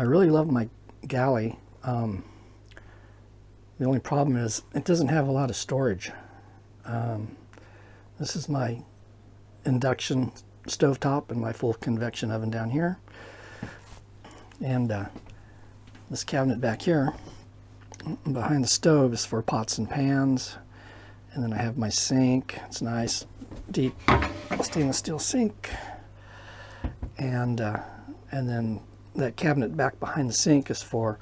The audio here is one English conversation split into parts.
I really love my galley. The only problem is it doesn't have a lot of storage. This is my induction stovetop and my full convection oven down here. And this cabinet back here behind the stove is for pots and pans. And then I have my sink. It's nice, deep stainless steel sink. And then that cabinet back behind the sink is for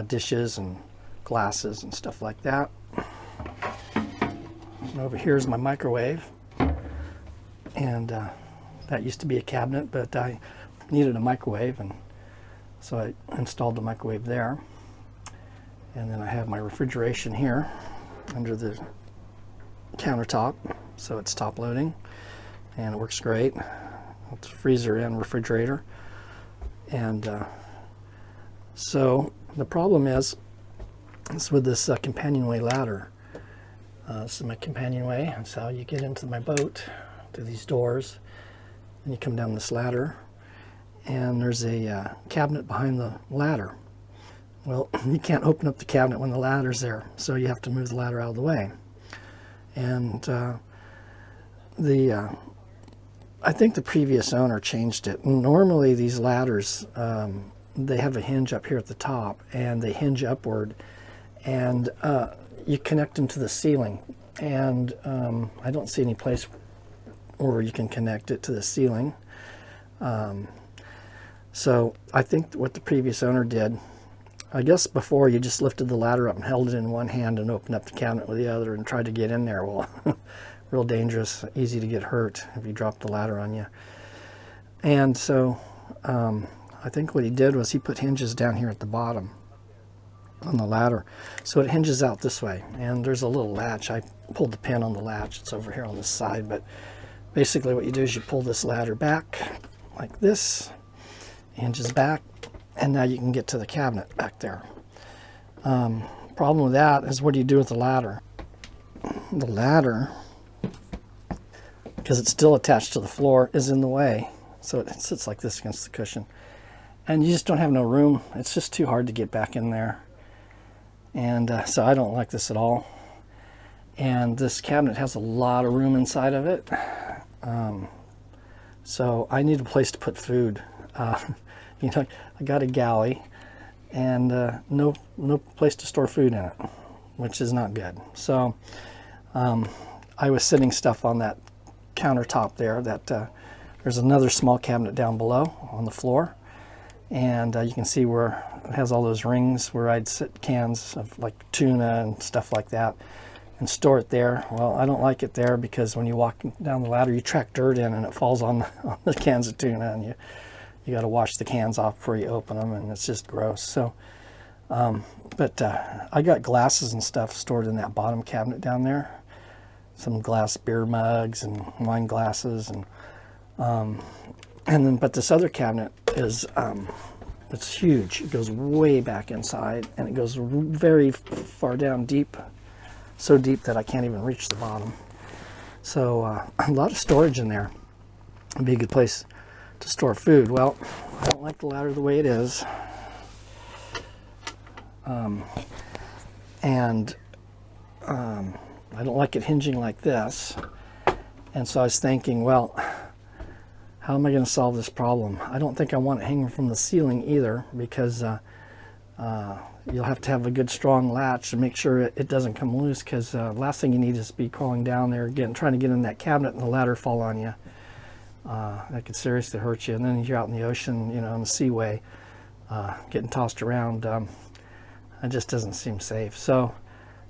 dishes and glasses and stuff like that. And over here is my microwave. And that used to be a cabinet, but I needed a microwave, and so I installed the microwave there. And then I have my refrigeration here under the countertop, so it's top loading and it works great. It's freezer and refrigerator. And so the problem is with this companionway ladder. This is my companionway. That's how you get into my boat, through these doors, and you come down this ladder, and there's a cabinet behind the ladder. Well, you can't open up the cabinet when the ladder's there, so you have to move the ladder out of the way. And I think the previous owner changed it. Normally these ladders, they have a hinge up here at the top, and they hinge upward, and you connect them to the ceiling. And I don't see any place where you can connect it to the ceiling. So I think what the previous owner did, I guess before you just lifted the ladder up and held it in one hand and opened up the cabinet with the other and tried to get in there. Well, real dangerous, easy to get hurt if you drop the ladder on you. And so I think what he did was he put hinges down here at the bottom on the ladder, so it hinges out this way, and there's a little latch. I pulled the pin on the latch. It's over here on this side, but basically what you do is you pull this ladder back like this, hinges back, and now you can get to the cabinet back there. Problem with that is, what do you do with the ladder? The ladder, because it's still attached to the floor, is in the way, so it sits like this against the cushion, and you just don't have no room. It's just too hard to get back in there. And so I don't like this at all. And this cabinet has a lot of room inside of it. So I need a place to put food. You know, I got a galley, and no place to store food in it, which is not good. So I was sitting stuff on that countertop there. There's another small cabinet down below on the floor, and you can see where it has all those rings where I'd sit cans of like tuna and stuff like that and store it there. Well, I don't like it there, because when you walk down the ladder, you track dirt in and it falls on the cans of tuna, and you got to wash the cans off before you open them, and it's just gross. So but I got glasses and stuff stored in that bottom cabinet down there, some glass beer mugs and wine glasses, and then but this other cabinet is it's huge. It goes way back inside, and it goes very far down deep, so deep that I can't even reach the bottom. So a lot of storage in there. It'd be a good place to store food. Well, I don't like the ladder the way it is, and I don't like it hinging like this. And so I was thinking, well, how am I going to solve this problem? I don't think I want it hanging from the ceiling either, because you'll have to have a good strong latch to make sure it doesn't come loose, because last thing you need is be crawling down there again, trying to get in that cabinet, and the ladder fall on you. That could seriously hurt you. And then you're out in the ocean, you know, in the seaway, getting tossed around. It just doesn't seem safe. So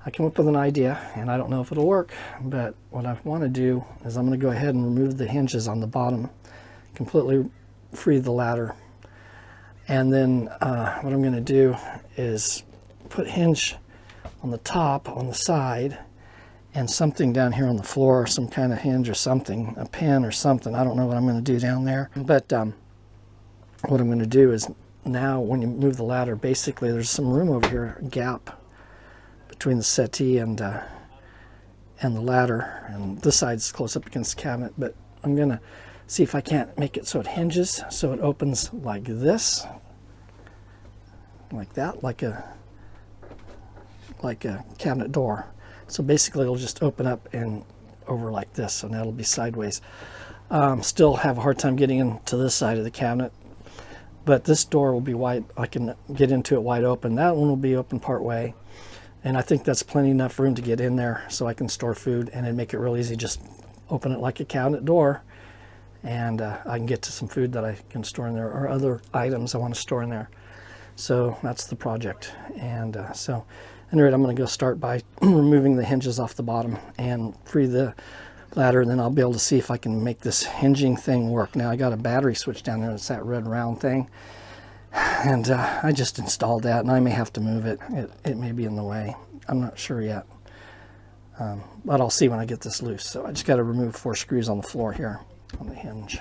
I came up with an idea, and I don't know if it'll work, but what I want to do is I'm going to go ahead and remove the hinges on the bottom, completely free the ladder, and then what I'm going to do is put hinge on the top, on the side, and something down here on the floor, some kind of hinge or something, a pin or something. I don't know what I'm going to do down there, but what I'm going to do is, now when you move the ladder, basically there's some room over here, a gap between the settee and the ladder, and this side's close up against the cabinet, but I'm going to see if I can't make it so it hinges, so it opens like this, like that, like a cabinet door. So basically it'll just open up and over like this, and that'll be sideways. Still have a hard time getting into this side of the cabinet, but this door will be wide. I can get into it wide open. That one will be open part way, and I think that's plenty enough room to get in there so I can store food, and it'd make it real easy. Just open it like a cabinet door, and I can get to some food that I can store in there, or other items I want to store in there. So that's the project. And so anyway, I'm going to go start by removing the hinges off the bottom and free the ladder, and then I'll be able to see if I can make this hinging thing work. Now I got a battery switch down there. It's that red round thing, and I just installed that, and I may have to move it. It may be in the way. I'm not sure yet, but I'll see when I get this loose. So I just got to remove 4 screws on the floor here on the hinge.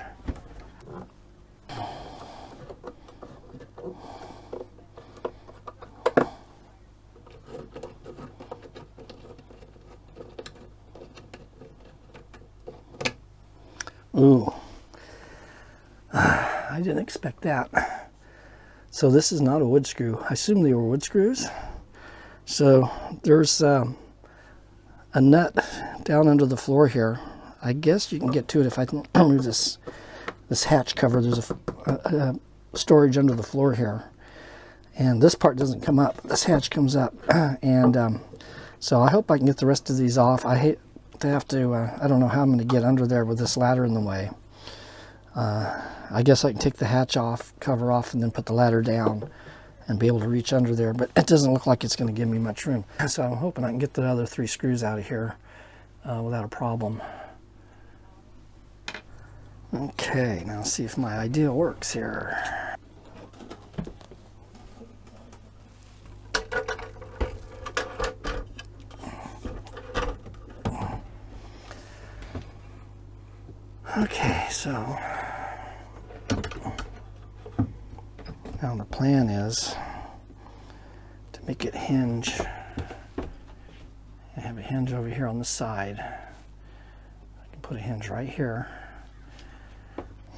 Ooh, I didn't expect that. So this is not a wood screw. I assume they were wood screws. So there's a nut down under the floor here. I guess you can get to it if I can remove this hatch cover. There's a storage under the floor here, and this part doesn't come up. This hatch comes up, and so I hope I can get the rest of these off. I hate to have to, I don't know how I'm going to get under there with this ladder in the way. I guess I can take the hatch off, cover off, and then put the ladder down and be able to reach under there, but it doesn't look like it's going to give me much room. So I'm hoping I can get the other 3 screws out of here without a problem. Okay, now see if my idea works here. Okay, so now the plan is to make it hinge. I have a hinge over here on the side. I can put a hinge right here,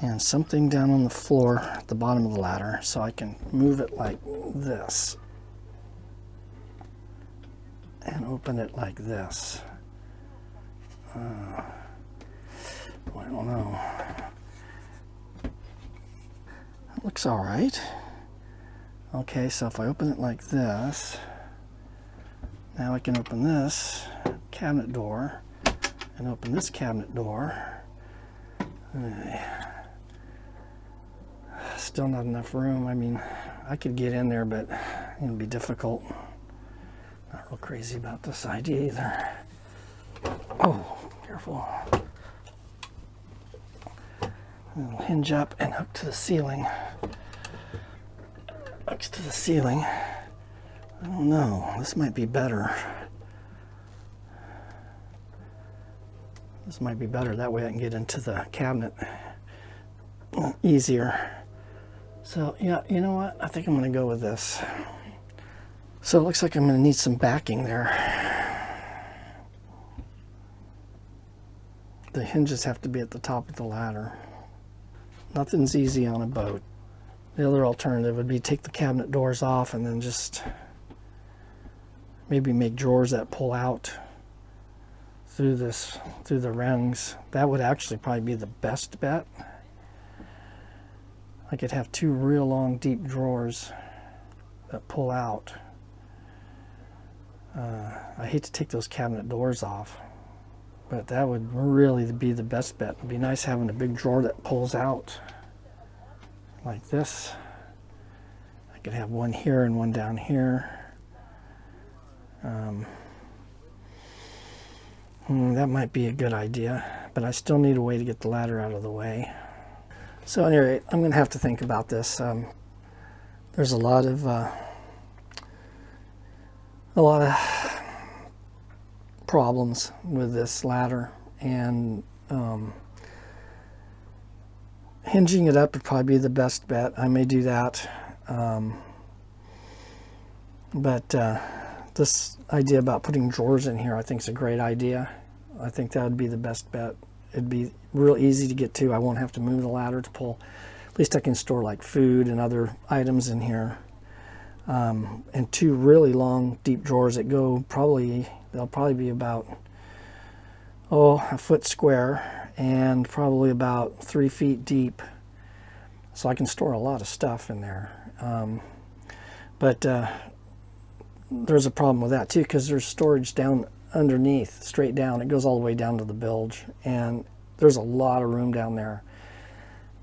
and something down on the floor at the bottom of the ladder, so I can move it like this and open it like this. I don't know. It looks all right. Okay, so if I open it like this, now I can open this cabinet door and open this cabinet door. Still not enough room. I mean, I could get in there, but it would be difficult. Not real crazy about this idea either. Oh, careful. It'll hinge up and hook to the ceiling. Hooks to the ceiling. I don't know. This might be better. This might be better. That way I can get into the cabinet easier. So yeah, you know what? I think I'm going to go with this. So it looks like I'm going to need some backing there. The hinges have to be at the top of the ladder. Nothing's easy on a boat. The other alternative would be take the cabinet doors off and then just maybe make drawers that pull out through the rungs. That would actually probably be the best bet. I could have 2 real long deep drawers that pull out. I hate to take those cabinet doors off, but that would really be the best bet. It'd be nice having a big drawer that pulls out like this. I could have one here and one down here. That might be a good idea, but I still need a way to get the ladder out of the way. So anyway, I'm going to have to think about this. There's a lot of problems with this ladder, and hinging it up would probably be the best bet. I may do that, but this idea about putting drawers in here I think is a great idea. I think that would be the best bet. It'd be real easy to get to. I won't have to move the ladder to pull. At least I can store like food and other items in here. and two really long deep drawers that go they'll probably be about a foot square and probably about 3 feet deep, so I can store a lot of stuff in there. But there's a problem with that too, because there's storage down underneath, straight down. It goes all the way down to the bilge, and there's a lot of room down there.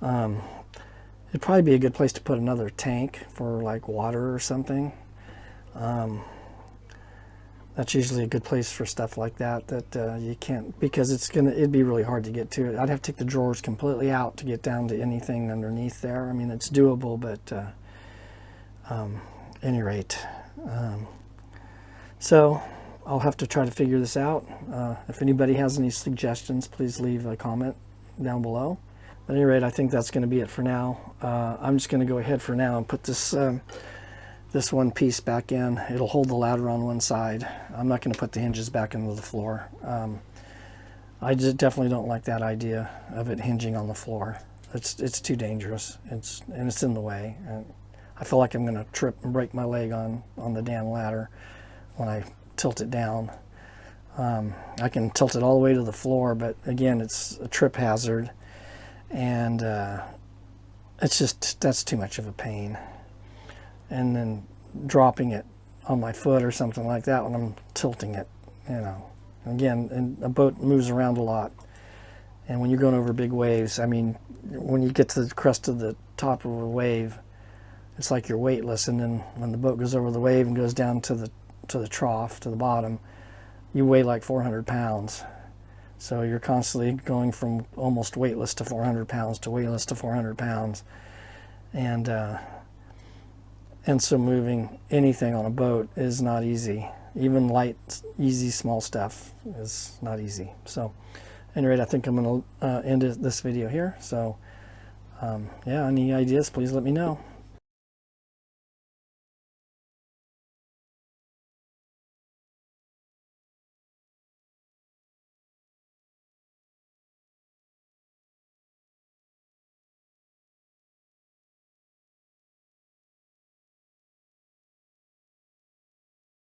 It'd probably be a good place to put another tank for like water or something. That's usually a good place for stuff like that you can't, because it'd be really hard to get to it. I'd have to take the drawers completely out to get down to anything underneath there. I mean, it's doable, but any rate. So I'll have to try to figure this out. If anybody has any suggestions, please leave a comment down below. At any rate, I think that's going to be it for now. I'm just going to go ahead for now and put this this one piece back in. It'll hold the ladder on one side. I'm not going to put the hinges back into the floor. I just definitely don't like that idea of it hinging on the floor. It's too dangerous. It's in the way. And I feel like I'm going to trip and break my leg on the damn ladder when I tilt it down. I can tilt it all the way to the floor, but again, it's a trip hazard, and that's too much of a pain. And then dropping it on my foot or something like that when I'm tilting it, you know. Again, and a boat moves around a lot, and when you're going over big waves, I mean, when you get to the crest of the top of a wave, it's like you're weightless, and then when the boat goes over the wave and goes down to the trough, to the bottom, you weigh like 400 pounds. So you're constantly going from almost weightless to 400 pounds to weightless to 400 pounds. And so moving anything on a boat is not easy. Even light, easy, small stuff is not easy. So at any rate, I think I'm going to end this video here. So yeah, any ideas, please let me know.